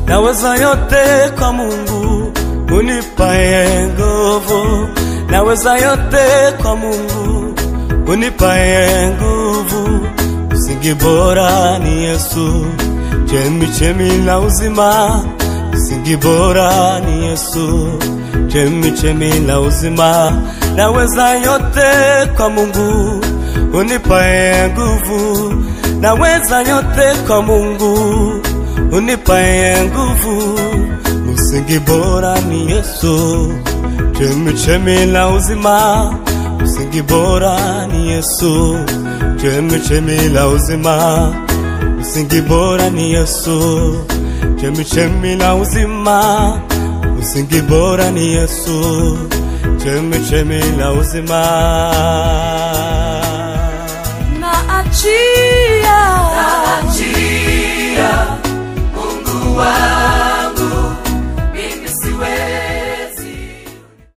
naweza yote kwa Mungu unipaye nguvu, naweza yote kwa Mungu unipaye nguvu. Msingi bora ni Yesu, chemichemi la uzima. Msingi bora ni Yesu, chemichemi la uzima. Naweza yote kwa Mungu unipaye nguvu, naweza yote kwa Mungu unipaye nguvu. Msingi bora ni Yesu, chemichemi la uzima. Msingi bora ni Yesu, chemichemi la uzima. Msingi bora ni Yesu, chemichemi la uzima. Msingi bora ni Yesu, chemichemi la uzima. Naachia